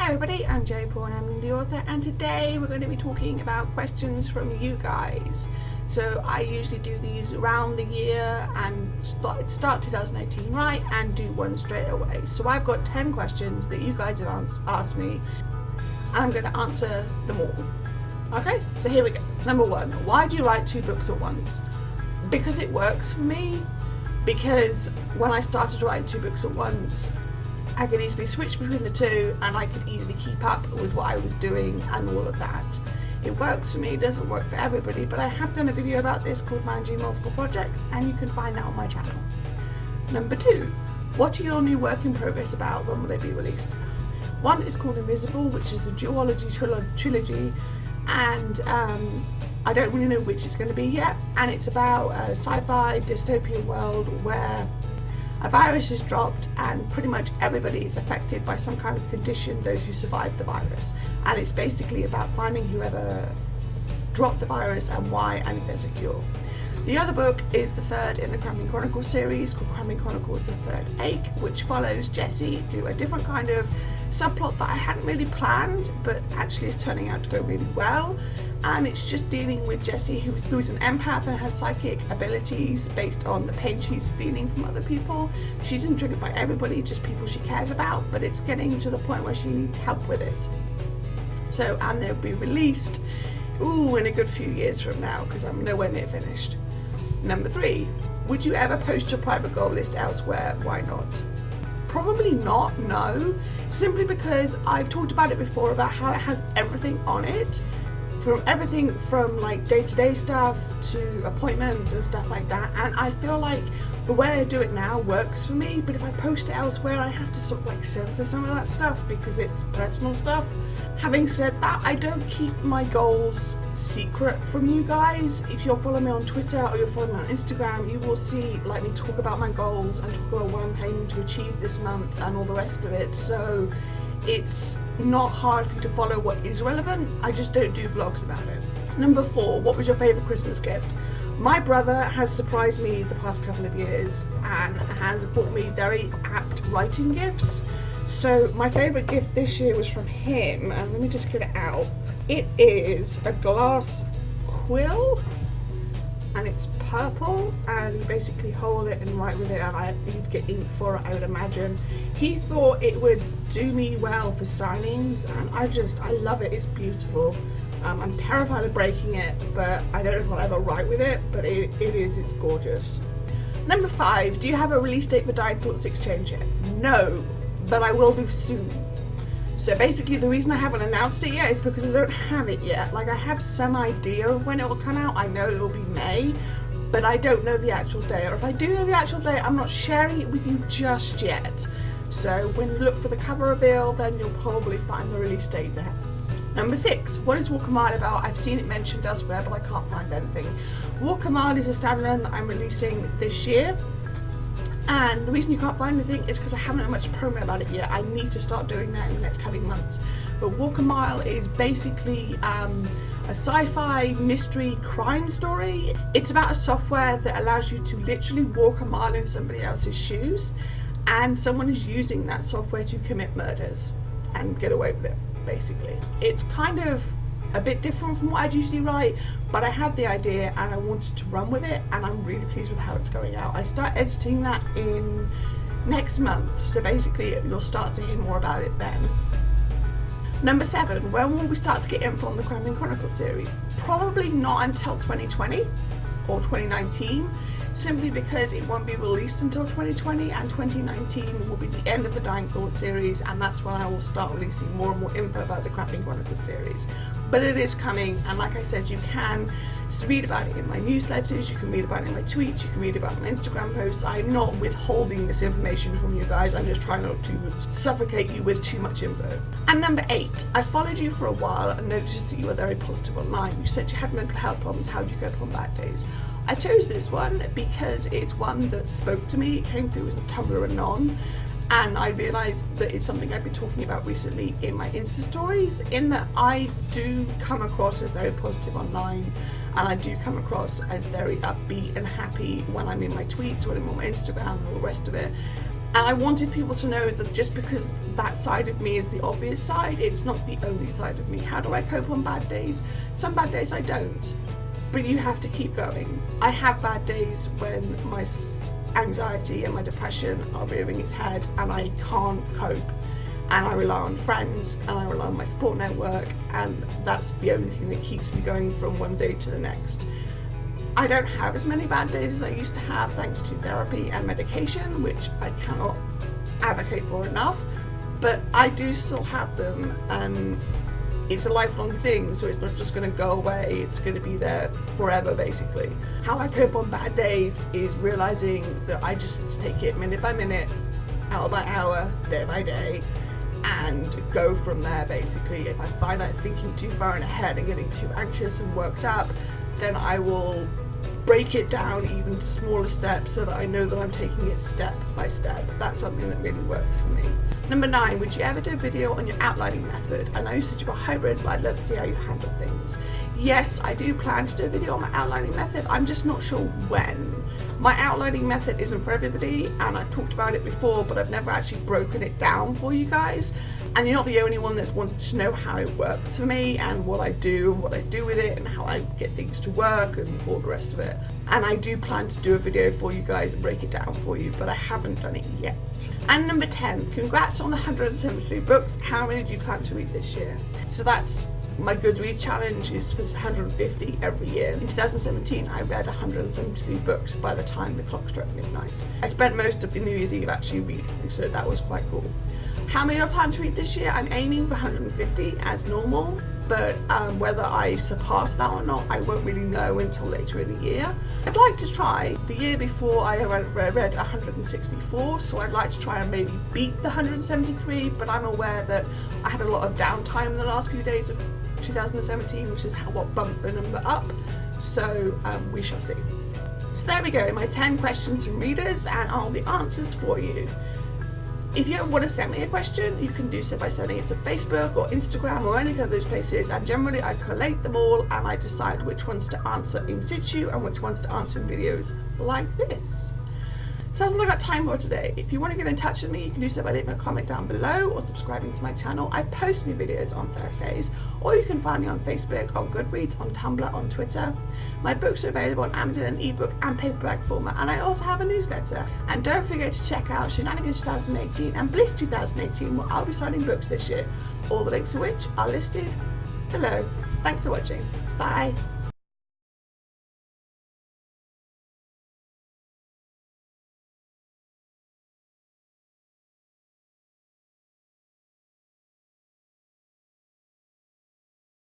Hi everybody, I'm Jo Paul, I'm the author, and today we're going to be talking about questions from you guys. So I usually do these around the year and start 2018 right and do one straight away. So I've got 10 questions that you guys have asked me and I'm going to answer them all. Okay, so here we go. Number 1, why do you write 2 books at once? Because it works for me. Because when I started writing 2 books at once, I could easily switch between the two and I could easily keep up with what I was doing and all of that. It works for me, it doesn't work for everybody, but I have done a video about this called Managing Multiple Projects and you can find that on my channel. Number 2, what are your new work in progress about? When will they be released? One is called Invisible, which is the duology trilogy, and I don't really know which it's going to be yet, and it's about a sci-fi dystopian world where a virus is dropped and pretty much everybody is affected by some kind of condition, those who survived the virus. And it's basically about finding whoever dropped the virus and why, and if there's a cure. The other book is the third in the Cramming Chronicles series called Cramming Chronicles The Third Ache, which follows Jessie through a different kind of subplot that I hadn't really planned, but actually is turning out to go really well. And it's just dealing with Jessie, who's an empath and has psychic abilities based on the pain she's feeling from other people. She isn't triggered by everybody, just people she cares about, but it's getting to the point where she needs help with it. So, and they'll be released, in a good few years from now, because I'm nowhere near finished. Number 3, would you ever post your private goal list elsewhere? Why not? Probably not, no. Simply because I've talked about it before, about how it has everything on it. From everything from like day-to-day stuff to appointments and stuff like that, and I feel like the way I do it now works for me, but if I post it elsewhere I have to sort of like censor some of that stuff because it's personal stuff. Having said that, I don't keep my goals secret from you guys. If you're following me on Twitter or you're following me on Instagram, you will see like me talk about my goals and talk about what I'm planning to achieve this month and all the rest of it, so it's not hard for you to follow what is relevant. I just don't do vlogs about it. Number 4, what was your favourite Christmas gift? My brother has surprised me the past couple of years and has bought me very apt writing gifts. So my favourite gift this year was from him, and let me just get it out. It is a glass quill and it's purple, and you basically hold it and write with it, and you'd get ink for it, I would imagine. He thought it would do me well for signings, and I love it. It's beautiful. I'm terrified of breaking it, but I don't know if I'll ever write with it, but it's gorgeous. Number 5, do you have a release date for Dying Thoughts Exchange yet? No, but I will do soon. So basically the reason I haven't announced it yet is because I don't have it yet. Like, I have some idea of when it will come out. I know it will be May, but I don't know the actual day. Or if I do know the actual day, I'm not sharing it with you just yet. So when you look for the cover reveal, then you'll probably find the release date there. Number 6, what is Walk a Mile about? I've seen it mentioned elsewhere, but I can't find anything. Walk a Mile is a standalone that I'm releasing this year. And the reason you can't find anything is because I haven't done much promo about it yet. I need to start doing that in the next coming months. But Walk a Mile is basically a sci-fi mystery crime story. It's about a software that allows you to literally walk a mile in somebody else's shoes, and someone is using that software to commit murders and get away with it, basically. It's kind of a bit different from what I'd usually write, but I had the idea and I wanted to run with it, and I'm really pleased with how it's going out. I start editing that in next month, so basically you'll start to hear more about it then. Number 7, when will we start to get info on the Cramming Chronicles series? Probably not until 2020 or 2019, simply because it won't be released until 2020, and 2019 will be the end of the Dying Thoughts series, and that's when I will start releasing more and more info about the Cramming Chronicles series. But it is coming, and like I said, you can read about it in my newsletters, you can read about it in my tweets, you can read about it in my Instagram posts. I'm not withholding this information from you guys, I'm just trying not to suffocate you with too much info. And number 8, I followed you for a while and noticed that you were very positive online. You said you had mental health problems, how do you cope on bad days? I chose this one because it's one that spoke to me. It came through as a Tumblr Anon, and I realised that it's something I've been talking about recently in my Insta stories, in that I do come across as very positive online, and I do come across as very upbeat and happy when I'm in my tweets, when I'm on my Instagram and all the rest of it. And I wanted people to know that just because that side of me is the obvious side, it's not the only side of me. How do I cope on bad days? Some bad days I don't, but you have to keep going. I have bad days when my anxiety and my depression are rearing its head and I can't cope, and I rely on friends and I rely on my support network, and that's the only thing that keeps me going from one day to the next. I don't have as many bad days as I used to have thanks to therapy and medication, which I cannot advocate for enough, but I do still have them, and it's a lifelong thing, so it's not just going to go away, it's going to be there forever basically. How I cope on bad days is realizing that I just need to take it minute by minute, hour by hour, day by day, and go from there basically. If I find I'm thinking too far in ahead and getting too anxious and worked up, then I will break it down even to smaller steps so that I know that I'm taking it step by step. That's something that really works for me. Number 9, would you ever do a video on your outlining method? I know you said you've got hybrid, but I'd love to see how you handle things. Yes, I do plan to do a video on my outlining method. I'm just not sure when. My outlining method isn't for everybody, and I've talked about it before, but I've never actually broken it down for you guys. And you're not the only one that's wanted to know how it works for me and what I do with it and how I get things to work and all the rest of it. And I do plan to do a video for you guys and break it down for you, but I haven't done it yet. And number 10, congrats on the 173 books. How many do you plan to read this year? So that's my Goodreads challenge is for 150 every year. In 2017, I read 173 books by the time the clock struck midnight. I spent most of the New Year's Eve actually reading, so that was quite cool. How many do I plan to read this year? I'm aiming for 150 as normal, but whether I surpass that or not, I won't really know until later in the year. I'd like to try. The year before I read 164, so I'd like to try and maybe beat the 173, but I'm aware that I had a lot of downtime in the last few days of 2017, which is what bumped the number up, so we shall see. So there we go, my 10 questions from readers and all the answers for you. If you want to send me a question, you can do so by sending it to Facebook or Instagram or any of those places, and generally I collate them all and I decide which ones to answer in situ and which ones to answer in videos like this. So that's all I've got time for today. If you want to get in touch with me, you can do so by leaving a comment down below or subscribing to my channel. I post new videos on Thursdays, or you can find me on Facebook, on Goodreads, on Tumblr, on Twitter. My books are available on Amazon in ebook and paperback format, and I also have a newsletter. And don't forget to check out Shenanigans 2018 and Bliss 2018, where I'll be signing books this year, all the links to which are listed below. Thanks for watching. Bye.